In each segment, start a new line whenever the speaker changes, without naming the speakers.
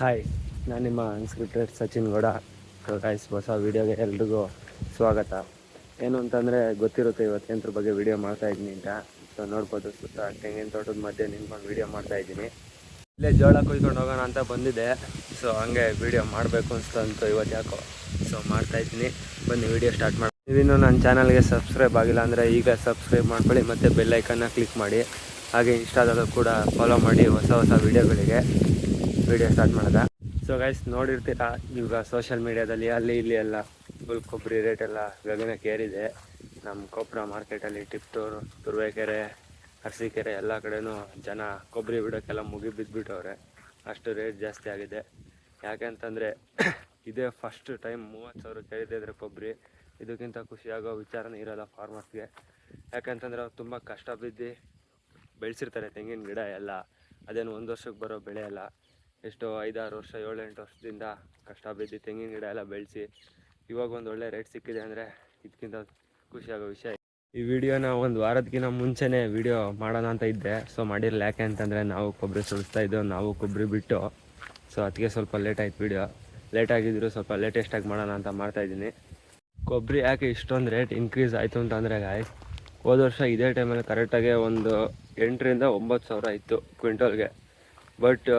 Hi, ನಾನು ನಿಮ್ಮ unscripted Sachin Gowda. Guys, ಹೊಸ ವೀಡಿಯೋಗೆ ಎಲ್ರಿಗೂ ಸ್ವಾಗತ. ಏನು ಅಂತಂದರೆ ಗೊತ್ತಿರುತ್ತೆ ಇವತ್ತೆಂದ್ರ ಬಗ್ಗೆ ವೀಡಿಯೋ ಮಾಡ್ತಾಯಿದ್ದೀನಿ ಅಂತ. ಸೊ ನೋಡ್ಬೋದು, ಸುತ್ತ ತೆಂಗಿನ ತೋಟದ ಮಧ್ಯೆ ನಿಂತ್ಕೊಂಡು ವೀಡಿಯೋ ಮಾಡ್ತಾಯಿದ್ದೀನಿ. ಇಲ್ಲೇ ಜೋಳ ಕೊಯ್ಕೊಂಡು ಹೋಗೋಣ ಅಂತ ಬಂದಿದ್ದೆ. ಸೊ ಹಂಗೆ ವೀಡಿಯೋ ಮಾಡಬೇಕು ಅನಿಸ್ತಂತು ಇವತ್ತು ಯಾಕೋ. ಸೊ ಮಾಡ್ತಾಯಿದ್ದೀನಿ, ಬನ್ನಿ ವೀಡಿಯೋ ಸ್ಟಾರ್ಟ್ ಮಾಡಿ. ನೀವಿನ್ನೂ ನನ್ನ ಚಾನಲ್ಗೆ ಸಬ್ಸ್ಕ್ರೈಬ್ ಆಗಿಲ್ಲ ಅಂದರೆ ಈಗ ಸಬ್ಸ್ಕ್ರೈಬ್ ಮಾಡ್ಕೊಳ್ಳಿ ಮತ್ತು ಬೆಲ್ ಐಕನ್ನ ಕ್ಲಿಕ್ ಮಾಡಿ. ಹಾಗೆ ಇನ್ಸ್ಟಾದಲ್ಲೂ ಕೂಡ ಫಾಲೋ ಮಾಡಿ ಹೊಸ ವೀಡಿಯೋಗಳಿಗೆ. ವೀಡಿಯೋ ಸ್ಟಾರ್ಟ್ ಮಾಡಿದೆ. ಸೊ ಗೈಸ್, ನೋಡಿರ್ತೀರ ಈಗ ಸೋಷಿಯಲ್ ಮೀಡ್ಯಾದಲ್ಲಿ ಅಲ್ಲಿ ಇಲ್ಲಿ ಎಲ್ಲ ಫುಲ್ ಕೊಬ್ಬರಿ ರೇಟ್ ಎಲ್ಲ ಗಗನಕ್ಕೆ ಏರಿದೆ. ನಮ್ಮ ಕೊಪ್ಪಳ ಮಾರ್ಕೆಟಲ್ಲಿ ಟಿಪ್ಟೂರು, ತುರುವೇಕೆರೆ, ಅರಸೀಕೆರೆ ಎಲ್ಲ ಕಡೆನೂ ಜನ ಕೊಬ್ಬರಿ ಬಿಡೋಕ್ಕೆಲ್ಲ ಬಿದ್ದುಬಿಟ್ಟವ್ರೆ. ಅಷ್ಟು ರೇಟ್ ಜಾಸ್ತಿ ಆಗಿದೆ. ಯಾಕೆ ಅಂತಂದರೆ ಇದೇ ಫಸ್ಟ್ ಟೈಮ್ 30,000 ಕೇಳಿದ್ರೆ ಕೊಬ್ಬರಿ. ಇದಕ್ಕಿಂತ ಖುಷಿಯಾಗೋ ವಿಚಾರನೇ ಇರೋಲ್ಲ ಫಾರ್ಮರ್ಸ್ಗೆ. ಯಾಕೆಂತಂದರೆ ಅವ್ರು ತುಂಬ ಕಷ್ಟ ಬಿದ್ದು ಬೆಳೆಸಿರ್ತಾರೆ ತೆಂಗಿನ ಗಿಡ ಎಲ್ಲ. ಅದೇನು ಒಂದು ವರ್ಷಕ್ಕೆ ಬರೋ ಬೆಳೆ ಅಲ್ಲ. ಎಷ್ಟೋ 5-6 ವರ್ಷ 7-8 ವರ್ಷದಿಂದ ಕಷ್ಟ ಬಿದ್ದು ತೆಂಗಿನ ಗಿಡ ಎಲ್ಲ ಬೆಳೆಸಿ ಇವಾಗ ಒಂದು ಒಳ್ಳೆ ರೇಟ್ ಸಿಕ್ಕಿದೆ ಅಂದರೆ ಇದಕ್ಕಿಂತ ಖುಷಿಯಾಗೋ ವಿಷಯ. ಈ ವಿಡಿಯೋನ ಒಂದು ವಾರದಕ್ಕಿಂತ ಮುಂಚೆನೇ ವಿಡಿಯೋ ಮಾಡೋಣ ಅಂತ ಇದ್ದೆ. ಸೊ ಮಾಡಿರಲಿಲ್ಲ. ಯಾಕೆ ಅಂತಂದರೆ ನಾವು ಕೊಬ್ಬರಿ ಸುಳಿಸ್ತಾ ಇದ್ದೆವು, ನಾವು ಕೊಬ್ಬರಿ ಬಿಟ್ಟು. ಸೊ ಅದಕ್ಕೆ ಸ್ವಲ್ಪ ಲೇಟ್ ಆಯ್ತು ವಿಡಿಯೋ. ಲೇಟಾಗಿದ್ದರೂ ಸ್ವಲ್ಪ ಲೇಟೆಸ್ಟಾಗಿ ಮಾಡೋಣ ಅಂತ ಮಾಡ್ತಾಯಿದ್ದೀನಿ. ಕೊಬ್ಬರಿ ಯಾಕೆ ಇಷ್ಟೊಂದು ರೇಟ್ ಇನ್ಕ್ರೀಸ್ ಆಯಿತು ಅಂತಂದರೆ ಗಾಯ್ಸ್, ಹೋದ ವರ್ಷ ಇದೇ ಟೈಮಲ್ಲಿ ಕರೆಕ್ಟಾಗಿ ಒಂದು 8,000-9,000 ಇತ್ತು ಕ್ವಿಂಟಲ್ಗೆ. ಬಟ್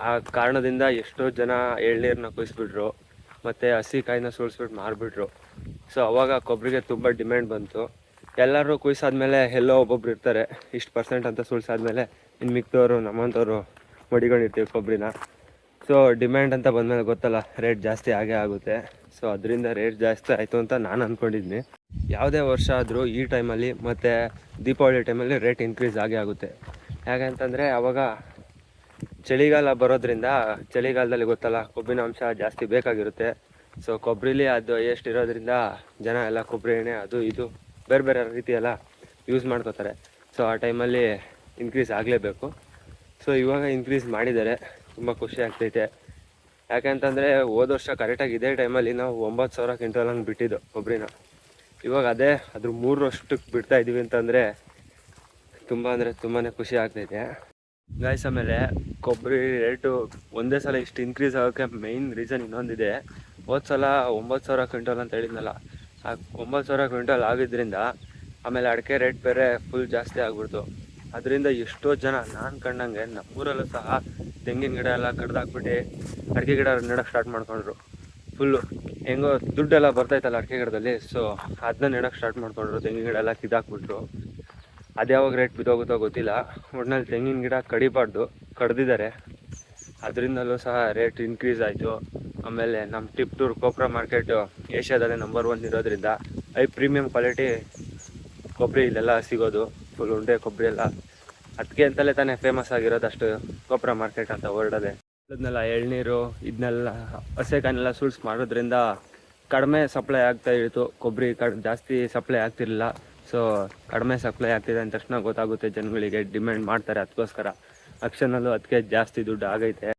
ಆ ಕಾರಣದಿಂದ ಎಷ್ಟೋ ಜನ ಎಳ್ನೀರನ್ನ ಕುಯ್ಸ್ಬಿಟ್ರು ಮತ್ತು ಹಸಿ ಕಾಯಿನ ಸುಳಿಸ್ಬಿಟ್ಟು ಮಾರಿಬಿಟ್ರು. ಸೊ ಅವಾಗ ಕೊಬ್ಬರಿಗೆ ತುಂಬ ಡಿಮ್ಯಾಂಡ್ ಬಂತು. ಎಲ್ಲರೂ ಕುಯ್ಸಾದ್ಮೇಲೆ ಎಲ್ಲೋ ಒಬ್ಬೊಬ್ರು ಇರ್ತಾರೆ, ಇಷ್ಟು % ಅಂತ ಸುಳಿಸಾದ್ಮೇಲೆ ಇನ್ನು ಮಿಕ್ದವರು ನಮ್ಮಂಥವ್ರು ಮಡಿಕೊಂಡಿರ್ತೀವಿ ಕೊಬ್ಬರಿನ. ಸೊ ಡಿಮ್ಯಾಂಡ್ ಅಂತ ಬಂದಮೇಲೆ ಗೊತ್ತಲ್ಲ, ರೇಟ್ ಜಾಸ್ತಿ ಆಗೇ ಆಗುತ್ತೆ. ಸೊ ಅದರಿಂದ ರೇಟ್ ಜಾಸ್ತಿ ಆಯಿತು ಅಂತ ನಾನು ಅಂದ್ಕೊಂಡಿದ್ದೀನಿ. ಯಾವುದೇ ವರ್ಷ ಆದರೂ ಈ ಟೈಮಲ್ಲಿ ಮತ್ತು ದೀಪಾವಳಿ ಟೈಮಲ್ಲಿ ರೇಟ್ ಇನ್ಕ್ರೀಸ್ ಆಗೇ ಆಗುತ್ತೆ. ಯಾಕೆಂತಂದರೆ ಅವಾಗ ಚಳಿಗಾಲ ಬರೋದ್ರಿಂದ, ಚಳಿಗಾಲದಲ್ಲಿ ಗೊತ್ತಲ್ಲ ಕೊಬ್ಬಿನ ಅಂಶ ಜಾಸ್ತಿ ಬೇಕಾಗಿರುತ್ತೆ. ಸೊ ಕೊಬ್ಬರಿಲಿ ಅದು ಎಷ್ಟಿರೋದ್ರಿಂದ ಜನ ಎಲ್ಲ ಕೊಬ್ಬರಿ ಎಣ್ಣೆ ಅದು ಇದು ಬೇರೆ ಬೇರೆ ರೀತಿಯೆಲ್ಲ ಯೂಸ್ ಮಾಡ್ಕೋತಾರೆ. ಸೊ ಆ ಟೈಮಲ್ಲಿ ಇನ್ಕ್ರೀಸ್ ಆಗಲೇಬೇಕು. ಸೊ ಇವಾಗ ಇನ್ಕ್ರೀಸ್ ಮಾಡಿದ್ದಾರೆ, ತುಂಬ ಖುಷಿ ಆಗ್ತೈತೆ. ಯಾಕೆಂತಂದರೆ ಹೋದ ವರ್ಷ ಕರೆಕ್ಟಾಗಿ ಇದೇ ಟೈಮಲ್ಲಿ ನಾವು 9,000 ಕ್ವಿಂಟಲ್ ಹಂಗೆ ಬಿಟ್ಟಿದ್ದು ಕೊಬ್ಬರಿನ. ಇವಾಗ ಅದ್ರ 3 ಬಿಡ್ತಾಯಿದ್ದೀವಿ ಅಂತಂದರೆ ತುಂಬಾ ಖುಷಿ ಆಗ್ತೈತೆ ಗಾಯ್ಸ್. ಆಮೇಲೆ ಕೊಬ್ಬರಿ ರೇಟು ಒಂದೇ ಸಲ ಇಷ್ಟು ಇನ್ಕ್ರೀಸ್ ಆಗೋಕ್ಕೆ ಮೇಯ್ನ್ ರೀಸನ್ ಇನ್ನೊಂದಿದೆ. ಹೋದ ಸಲ 9,000 ಕ್ವಿಂಟಲ್ ಅಂತ ಹೇಳಿದ್ನಲ್ಲ, ಆ 9,000 ಕ್ವಿಂಟಲ್ ಆಗಿದ್ದರಿಂದ ಆಮೇಲೆ ಅಡಿಕೆ ರೇಟ್ ಬೇರೆ ಫುಲ್ ಜಾಸ್ತಿ ಆಗ್ಬಿಡ್ತು. ಅದರಿಂದ ಎಷ್ಟೋ ಜನ ನಾನು ಕಂಡಂಗೆ ನಮ್ಮೂರಲ್ಲೂ ಸಹ ತೆಂಗಿನ ಗಿಡ ಎಲ್ಲ ಕಡ್ದಾಕ್ಬಿಟ್ಟು ಅಡಿಕೆ ಗಿಡ ನೆಡೋಕ್ಕೆ ಸ್ಟಾರ್ಟ್ ಮಾಡ್ಕೊಂಡ್ರು. ಫುಲ್ಲು ಹೆಂಗೋ ದುಡ್ಡೆಲ್ಲ ಬರ್ತಾಯಿತ್ತಲ್ಲ ಅಡಿಕೆ ಗಿಡದಲ್ಲಿ. ಸೊ ಅದನ್ನ ನೆಡೋಕ್ಕೆ ಸ್ಟಾರ್ಟ್ ಮಾಡ್ಕೊಂಡ್ರು. ತೆಂಗಿನ ಗಿಡ ಎಲ್ಲ ಕಿದಾಕ್ಬಿಟ್ರು. ಅದು ಯಾವಾಗ ರೇಟ್ ಬಿದ್ದೋಗುತ್ತೋ ಗೊತ್ತಿಲ್ಲ. ಒಟ್ಟಿನಲ್ಲಿ ತೆಂಗಿನ ಗಿಡ ಕಡಿಬಾರ್ದು, ಕಡ್ದಿದ್ದಾರೆ. ಅದರಿಂದಲೂ ಸಹ ರೇಟ್ ಇನ್ಕ್ರೀಸ್ ಆಯಿತು. ಆಮೇಲೆ ನಮ್ಮ ಟಿಪ್ಟೂರು ಕೊಪ್ಪಳ ಮಾರ್ಕೆಟು ಏಷ್ಯಾದಲ್ಲೇ ನಂಬರ್ 1 ಇರೋದ್ರಿಂದ ಪ್ರೀಮಿಯಂ ಕ್ವಾಲಿಟಿ ಕೊಬ್ಬರಿ ಇಲ್ಲೆಲ್ಲ ಸಿಗೋದು. ಫುಲ್ ಉಂಡೆ ಕೊಬ್ಬರಿ ಎಲ್ಲ ಅದಕ್ಕೆ ಅಂತಲೇ ತಾನೇ ಫೇಮಸ್ ಆಗಿರೋದು ಅಷ್ಟು ಕೊಪ್ಪಳ ಮಾರ್ಕೆಟ್ ಅಂತ ಹೊರಡೋದೆ. ಅದನ್ನೆಲ್ಲ ಎಳ್ನೀರು ಇದನ್ನೆಲ್ಲ ಹಸೆಕಾಯಿನೆಲ್ಲ ಸುಳ್ಸ್ ಮಾಡೋದ್ರಿಂದ ಕಡಿಮೆ ಸಪ್ಲೈ ಆಗ್ತಾ ಇತ್ತು. ಕೊಬ್ಬರಿ ಜಾಸ್ತಿ ಸಪ್ಲೈ ಆಗ್ತಿರಲಿಲ್ಲ. ಸೊ ಕಡಿಮೆ ಸಪ್ಲೈ ಆಗ್ತಿದೆ ಅಂದ ತಕ್ಷಣ ಗೊತ್ತಾಗುತ್ತೆ ಜನಗಳಿಗೆ, ಡಿಮ್ಯಾಂಡ್ ಮಾಡ್ತಾರೆ. ಅದಕ್ಕೋಸ್ಕರ ಆಕ್ಷನಲ್ಲೂ ಅದಕ್ಕೆ ಜಾಸ್ತಿ ದುಡ್ಡು ಆಗೈತೆ.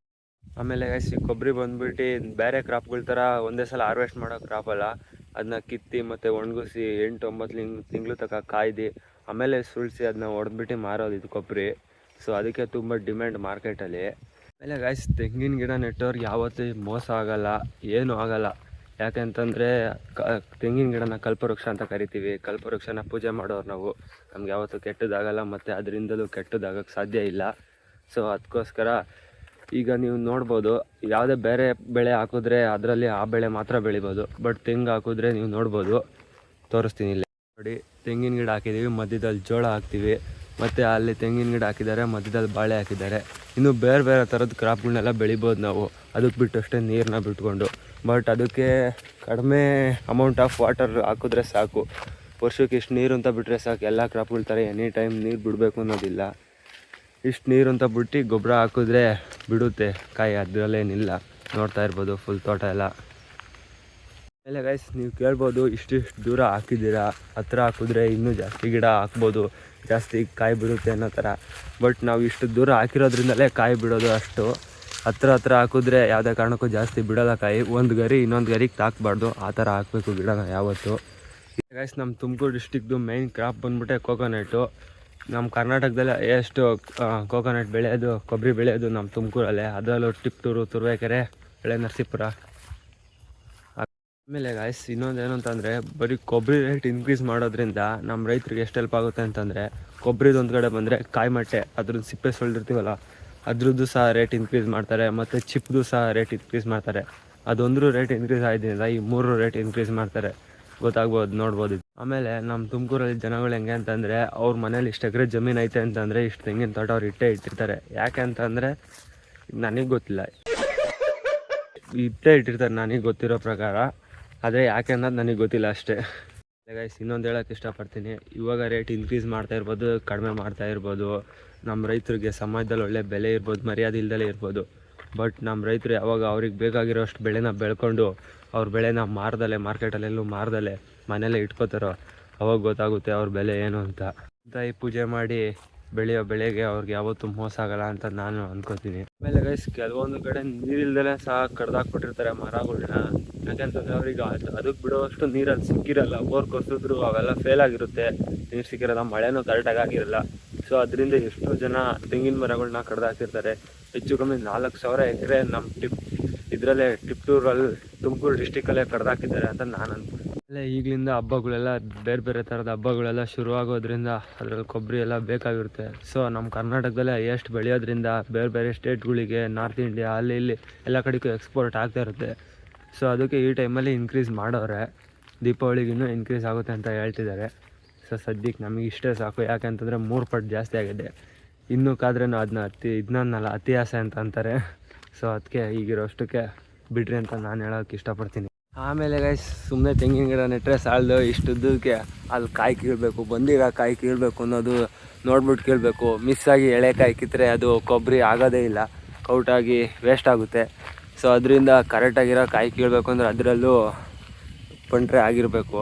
ಆಮೇಲೆ ಕೊಬ್ಬರಿ ಬಂದ್ಬಿಟ್ಟು ಬೇರೆ ಕ್ರಾಪ್ಗಳ ಥರ ಒಂದೇ ಸಲ ಹಾರ್ವೆಸ್ಟ್ ಮಾಡೋ ಕ್ರಾಪ್ ಅಲ್ಲ. ಅದನ್ನ ಕಿತ್ತಿ ಮತ್ತು ಒಣಗಿಸಿ 8-9 ತಿಂಗಳು ತನಕ ಕಾಯ್ದು ಆಮೇಲೆ ಸುಳಿಸಿ ಅದನ್ನ ಹೊಡೆದ್ಬಿಟ್ಟು ಮಾರೋದು ಇದು ಕೊಬ್ಬರಿ. ಸೊ ಅದಕ್ಕೆ ತುಂಬ ಡಿಮ್ಯಾಂಡ್ ಮಾರ್ಕೆಟಲ್ಲಿ. ಆಮೇಲೆ ಗಾಯ್ಸ್, ತೆಂಗಿನ ಗಿಡ ನೆಟ್ಟೋರ್ಗೆ ಯಾವತ್ತೂ ಮೋಸ ಆಗೋಲ್ಲ, ಏನೂ ಆಗೋಲ್ಲ. ಯಾಕೆಂತಂದರೆ ತೆಂಗಿನ ಗಿಡನ ಕಲ್ಪವೃಕ್ಷ ಅಂತ ಕರಿತೀವಿ. ಕಲ್ಪವೃಕ್ಷನ ಪೂಜೆ ಮಾಡೋರು ನಾವು. ನಮ್ಗೆ ಯಾವತ್ತೂ ಕೆಟ್ಟದಾಗಲ್ಲ ಮತ್ತು ಅದರಿಂದಲೂ ಕೆಟ್ಟದಾಗಕ್ಕೆ ಸಾಧ್ಯ ಇಲ್ಲ. ಸೊ ಅದಕ್ಕೋಸ್ಕರ ಈಗ ನೀವು ನೋಡ್ಬೋದು, ಯಾವುದೇ ಬೇರೆ ಬೆಳೆ ಹಾಕಿದ್ರೆ ಅದರಲ್ಲಿ ಆ ಬೆಳೆ ಮಾತ್ರ ಬೆಳಿಬೋದು. ಬಟ್ ತೆಂಗು ಹಾಕಿದ್ರೆ ನೀವು ನೋಡ್ಬೋದು, ತೋರಿಸ್ತೀನಿ ಇಲ್ಲಿ ನೋಡಿ. ತೆಂಗಿನ ಗಿಡ ಹಾಕಿದ್ದೀವಿ, ಮಧ್ಯದಲ್ಲಿ ಜೋಳ ಹಾಕ್ತೀವಿ, ಮತ್ತು ಅಲ್ಲಿ ತೆಂಗಿನ ಗಿಡ ಹಾಕಿದ್ದಾರೆ, ಮಧ್ಯದಲ್ಲಿ ಬಾಳೆ ಹಾಕಿದ್ದಾರೆ. ಇನ್ನು ಬೇರೆ ಬೇರೆ ಥರದ ಕ್ರಾಪ್ಗಳನ್ನೆಲ್ಲ ಬೆಳಿಬೋದು ನಾವು, ಅದಕ್ಕೆ ಬಿಟ್ಟಷ್ಟೇ ನೀರನ್ನ ಬಿಟ್ಕೊಂಡು. ಬಟ್ ಅದಕ್ಕೆ ಕಡಿಮೆ ಅಮೌಂಟ್ ಆಫ್ ವಾಟರ್ ಹಾಕಿದ್ರೆ ಸಾಕು. ವರ್ಷಕ್ಕೆ ಇಷ್ಟು ನೀರು ಅಂತ ಬಿಟ್ಟರೆ ಸಾಕು. ಎಲ್ಲ ಕ್ರಾಪ್ಗಳ ಥರ ಎನಿ ಟೈಮ್ ನೀರು ಬಿಡಬೇಕು ಅನ್ನೋದಿಲ್ಲ. ಇಷ್ಟು ನೀರು ಅಂತ ಬಿಟ್ಟು ಗೊಬ್ಬರ ಹಾಕಿದ್ರೆ ಬಿಡುತ್ತೆ ಕಾಯಿ, ಅದರಲ್ಲೇನಿಲ್ಲ. ನೋಡ್ತಾ ಇರ್ಬೋದು ಫುಲ್ ತೋಟ ಎಲ್ಲ. ಆಮೇಲೆ ಗೈಸ್, ನೀವು ಕೇಳ್ಬೋದು ಇಷ್ಟಿಷ್ಟು ದೂರ ಹಾಕಿದ್ದೀರಾ, ಹತ್ರ ಹಾಕಿದ್ರೆ ಇನ್ನೂ ಜಾಸ್ತಿ ಗಿಡ ಹಾಕ್ಬೋದು, ಜಾಸ್ತಿ ಕಾಯಿ ಬಿಡುತ್ತೆ ಅನ್ನೋ ಥರ. ಬಟ್ ನಾವು ಇಷ್ಟು ದೂರ ಹಾಕಿರೋದ್ರಿಂದಲೇ ಕಾಯಿ ಬಿಡೋದು. ಅಷ್ಟು ಹತ್ರ ಹಾಕಿದ್ರೆ ಯಾವುದೇ ಕಾರಣಕ್ಕೂ ಜಾಸ್ತಿ ಬಿಡೋಲ್ಲ ಕಾಯಿ. ಒಂದು ಗರಿ ಇನ್ನೊಂದು ಗರಿಗೆ ತಾಕಬಾರ್ದು, ಆ ಥರ ಹಾಕಬೇಕು ಗಿಡನ ಯಾವತ್ತು. ಗೈಸ್, ನಮ್ಮ ತುಮಕೂರು ಡಿಸ್ಟಿಕ್ದು ಮೇಯ್ನ್ ಕ್ರಾಪ್ ಬಂದ್ಬಿಟ್ಟೆ ಕೋಕೋನಟ್ಟು. ನಮ್ಮ ಕರ್ನಾಟಕದಲ್ಲಿ ಎಷ್ಟು ಕೋಕೋನಟ್ ಬೆಳೆಯೋದು, ಕೊಬ್ಬರಿ ಬೆಳೆಯೋದು ನಮ್ಮ ತುಮಕೂರಲ್ಲೇ, ಅದರಲ್ಲೂ ಟಿಪ್ಟೂರು, ತುರುವೇಕೆರೆ, ಹಳೆ ನರಸೀಪುರ. ಆಮೇಲೆ ಗಾಯ್ಸ್ ಇನ್ನೊಂದು ಏನು ಅಂತಂದರೆ, ಬರೀ ಕೊಬ್ಬರಿ ರೇಟ್ ಇನ್ಕ್ರೀಸ್ ಮಾಡೋದ್ರಿಂದ ನಮ್ಮ ರೈತರಿಗೆ ಎಷ್ಟು ಹೆಲ್ಪ್ ಆಗುತ್ತೆ ಅಂತಂದರೆ, ಕೊಬ್ಬರಿದು ಒಂದು ಕಡೆ ಬಂದರೆ ಕಾಯಿಮಟ್ಟೆ ಅದ್ರದ್ದು ಸಿಪ್ಪೆ ಸುಳಿದಿರ್ತೀವಲ್ಲ ಅದ್ರದ್ದು ಸಹ ರೇಟ್ ಇನ್ಕ್ರೀಸ್ ಮಾಡ್ತಾರೆ, ಮತ್ತು ಚಿಪ್ದು ಸಹ ರೇಟ್ ಇನ್ಕ್ರೀಸ್ ಮಾಡ್ತಾರೆ. ಅದೊಂದು ರೇಟ್ ಇನ್ಕ್ರೀಸ್ ಆಗಿದ್ದರಿಂದ ಈ 3 ರೇಟ್ ಇನ್ಕ್ರೀಸ್ ಮಾಡ್ತಾರೆ, ಗೊತ್ತಾಗ್ಬೋದು, ನೋಡ್ಬೋದು. ಆಮೇಲೆ ನಮ್ಮ ತುಮಕೂರಲ್ಲಿ ಜನಗಳು ಹೆಂಗೆ ಅಂತಂದರೆ, ಅವ್ರ ಮನೇಲಿ ಇಷ್ಟು ಎಕರೆ ಜಮೀನು ಐತೆ ಅಂತಂದರೆ ಇಷ್ಟು ತೆಂಗಿನ ತೋಟ ಅವ್ರು ಇಟ್ಟಿರ್ತಾರೆ. ಯಾಕೆ ಅಂತಂದರೆ ನನಗೆ ಗೊತ್ತಿಲ್ಲ, ಇಟ್ಟಿರ್ತಾರೆ ನನಗೆ ಗೊತ್ತಿರೋ ಪ್ರಕಾರ. ಆದರೆ ಯಾಕೆ ಅನ್ನೋದು ನನಗೆ ಗೊತ್ತಿಲ್ಲ ಅಷ್ಟೇ. ಗೈಸ್ ಇನ್ನೊಂದು ಹೇಳೋಕ್ಕೆ ಇಷ್ಟಪಡ್ತೀನಿ, ಇವಾಗ ರೇಟ್ ಇನ್ಕ್ರೀಸ್ ಮಾಡ್ತಾ ಇರ್ಬೋದು, ಕಡಿಮೆ ಮಾಡ್ತಾ ಇರ್ಬೋದು, ನಮ್ಮ ರೈತರಿಗೆ ಸಮಾಜದಲ್ಲಿ ಒಳ್ಳೆ ಬೆಲೆ ಇರ್ಬೋದು, ಮರ್ಯಾದೆ ಇಲ್ದಲೇ ಇರ್ಬೋದು. ಬಟ್ ನಮ್ಮ ರೈತರು ಯಾವಾಗ ಅವ್ರಿಗೆ ಬೇಕಾಗಿರೋಷ್ಟು ಬೆಳೆನ ಬೆಳ್ಕೊಂಡು ಅವ್ರ ಬೆಳೆನ ಮಾರ್ಕೆಟಲ್ಲೆಲ್ಲೂ ಮಾರ್ದಲೆ ಮನೇಲೇ ಇಟ್ಕೋತಾರೋ ಅವಾಗ ಗೊತ್ತಾಗುತ್ತೆ ಅವ್ರ ಬೆಲೆ ಏನು ಅಂತ. ತಾಯಿ ಪೂಜೆ ಮಾಡಿ ಬೆಳೆಯೋ ಬೆಳೆಗೆ ಅವ್ರಿಗೆ ಯಾವತ್ತೂ ಮೋಸ ಆಗಲ್ಲ ಅಂತ ನಾನು ಅಂದ್ಕೋತೀನಿ. ಆಮೇಲೆ ಗೈಸ್ ಕೆಲವೊಂದು ಕಡೆ ನೀರಿಲ್ದಲೇ ಸಹ ಕಡ್ದಾಕ್ಬಿಟ್ಟಿರ್ತಾರೆ ಮರಗಳನ್ನ. ಯಾಕೆಂತಂದರೆ ಅವ್ರಿಗೆ ಅದಕ್ಕೆ ಬಿಡುವಷ್ಟು ನೀರಲ್ಲಿ ಸಿಕ್ಕಿರಲ್ಲ, ಬೋರ್ ಕೊಸಿದ್ರು ಅವೆಲ್ಲ ಫೇಲ್ ಆಗಿರುತ್ತೆ, ನೀರು ಸಿಕ್ಕಿರಲ್ಲ, ಮಳೆನೂ ಕರೆಕ್ಟಾಗಿ ಆಗಿರಲ್ಲ. ಸೊ ಅದರಿಂದ ಎಷ್ಟೋ ಜನ ತೆಂಗಿನ ಮರಗಳನ್ನ ಕಡ್ದಾಕ್ತಿರ್ತಾರೆ. ಹೆಚ್ಚು ಕಮ್ಮಿ 4,000 ಎಕರೆ ನಮ್ಮ ಇದರಲ್ಲೇ ಟಿಪ್ಟೂರಲ್ಲಿ ತುಮಕೂರು ಡಿಸ್ಟಿಕಲ್ಲೇ ಕಡ್ದಾಕಿದ್ದಾರೆ ಅಂತ ನಾನು ಅನ್ಕೊಂಡು. ಅಲ್ಲೇ ಈಗಲಿಂದ ಹಬ್ಬಗಳೆಲ್ಲ ಬೇರೆ ಬೇರೆ ಥರದ ಹಬ್ಬಗಳೆಲ್ಲ ಶುರುವಾಗೋದ್ರಿಂದ ಅದರಲ್ಲಿ ಕೊಬ್ಬರಿ ಎಲ್ಲ ಬೇಕಾಗಿರುತ್ತೆ. ಸೊ ನಮ್ಮ ಕರ್ನಾಟಕದಲ್ಲೇ ಎಷ್ಟು ಬೆಳೆಯೋದ್ರಿಂದ ಬೇರೆ ಬೇರೆ ಸ್ಟೇಟ್ಗಳಿಗೆ, ನಾರ್ತ್ ಇಂಡಿಯಾ ಅಲ್ಲಿ ಇಲ್ಲಿ ಎಲ್ಲ ಕಡೆಗೂ ಎಕ್ಸ್ಪೋರ್ಟ್ ಆಗ್ತಾ ಇರುತ್ತೆ. ಸೊ ಅದಕ್ಕೆ ಈ ಟೈಮಲ್ಲಿ ಇನ್ಕ್ರೀಸ್ ಮಾಡೋರೆ, ದೀಪಾವಳಿಗಿನ್ನೂ ಇನ್ಕ್ರೀಸ್ ಆಗುತ್ತೆ ಅಂತ ಹೇಳ್ತಿದ್ದಾರೆ. ಸೊ ಸದ್ಯಕ್ಕೆ ನಮಗೆ ಇಷ್ಟೇ ಸಾಕು, ಯಾಕೆಂತಂದರೆ 3 ಪಟ್ಟು ಜಾಸ್ತಿ ಆಗಿದೆ. ಇನ್ನೂ ಕಾದ್ರೇನು ಅದನ್ನ ಇದನ್ನಲ್ಲ ಅತಿ ಆಸೆ ಅಂತ ಅಂತಾರೆ. ಸೊ ಅದಕ್ಕೆ ಈಗಿರೋಷ್ಟಕ್ಕೆ ಬಿಡ್ರಿ ಅಂತ ನಾನು ಹೇಳೋಕ್ಕೆ ಇಷ್ಟಪಡ್ತೀನಿ. ಆಮೇಲೆ ಗೈಸ್ ಸುಮ್ಮನೆ ತೆಂಗಿನ ಗಿಡ ನೆಟ್ಟರೆ ಸಾಲದು, ಇಷ್ಟುದ್ದಕ್ಕೆ ಅಲ್ಲಿ ಕಾಯಿ ಕೀಳಬೇಕು, ಬಂದಿರೋ ಕಾಯಿ ಕೀಳಬೇಕು ಅನ್ನೋದು ನೋಡ್ಬಿಟ್ಟು ಕೀಳಬೇಕು. ಮಿಸ್ಸಾಗಿ ಎಳೆ ಕಾಯಿ ಕಿತ್ತರೆ ಅದು ಕೊಬ್ಬರಿ ಆಗೋದೇ ಇಲ್ಲ, ಔಟಾಗಿ ವೇಸ್ಟ್ ಆಗುತ್ತೆ. ಸೊ ಅದರಿಂದ ಕರೆಕ್ಟಾಗಿರೋ ಕಾಯಿ ಕೀಳಬೇಕು ಅಂದರೆ ಅದರಲ್ಲೂ ಪಂಟ್ರೆ ಆಗಿರಬೇಕು.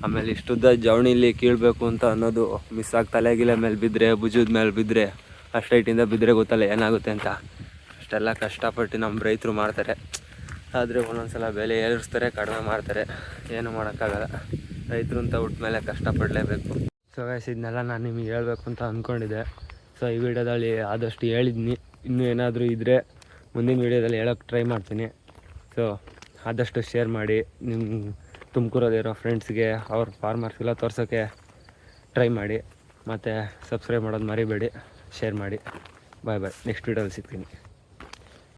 ಆಮೇಲೆ ಇಷ್ಟುದ್ದ ಜವಣಿಲಿ ಕೀಳಬೇಕು ಅಂತ ಅನ್ನೋದು ಮಿಸ್ಸಾಗಿ ತಲೆಗಿಲೆ ಮೇಲೆ ಬಿದ್ದರೆ, ಭುಜದ ಮೇಲೆ ಬಿದ್ದರೆ, ಅಷ್ಟು ಹೈಟಿಂದ ಬಿದ್ದರೆ ಗೊತ್ತಲ್ಲ ಏನಾಗುತ್ತೆ ಅಂತ. ಅಷ್ಟೆಲ್ಲ ಕಷ್ಟಪಟ್ಟು ನಮ್ಮ ರೈತರು ಮಾಡ್ತಾರೆ. ಆದರೆ ಒಂದೊಂದು ಸಲ ಬೆಲೆ ಏರಿಸ್ತಾರೆ, ಕಡಿಮೆ ಮಾಡ್ತಾರೆ, ಏನು ಮಾಡೋಕ್ಕಾಗಲ್ಲ. ರೈತರು ಅಂತ ಹುಟ್ಟ ಮೇಲೆ ಕಷ್ಟಪಡಲೇಬೇಕು. ಸೊ ಗೈಸ್ ಇದನ್ನೆಲ್ಲ ನಾನು ನಿಮಗೆ ಹೇಳಬೇಕು ಅಂತ ಅಂದ್ಕೊಂಡಿದ್ದೆ. ಸೊ ಈ ವಿಡಿಯೋದಲ್ಲಿ ಆದಷ್ಟು ಹೇಳಿದ್ನಿ, ಇನ್ನೂ ಏನಾದರೂ ಇದ್ದರೆ ಮುಂದಿನ ವೀಡಿಯೋದಲ್ಲಿ ಹೇಳೋಕ್ಕೆ ಟ್ರೈ ಮಾಡ್ತೀನಿ. ಸೊ ಆದಷ್ಟು ಶೇರ್ ಮಾಡಿ, ನಿಮ್ಮ ತುಮಕೂರಲ್ಲಿರೋ ಫ್ರೆಂಡ್ಸ್ಗೆ, ಅವ್ರ ಫಾರ್ಮರ್ಸ್ಗೆಲ್ಲ ತೋರ್ಸೋಕ್ಕೆ ಟ್ರೈ ಮಾಡಿ. ಮತ್ತು ಸಬ್ಸ್ಕ್ರೈಬ್ ಮಾಡೋದು ಮರಿಬೇಡಿ, ಶೇರ್ ಮಾಡಿ. ಬಾಯ್ ಬಾಯ್, ನೆಕ್ಸ್ಟ್ ವೀಡಿಯೋದಲ್ಲಿ ಸಿಗ್ತೀನಿ.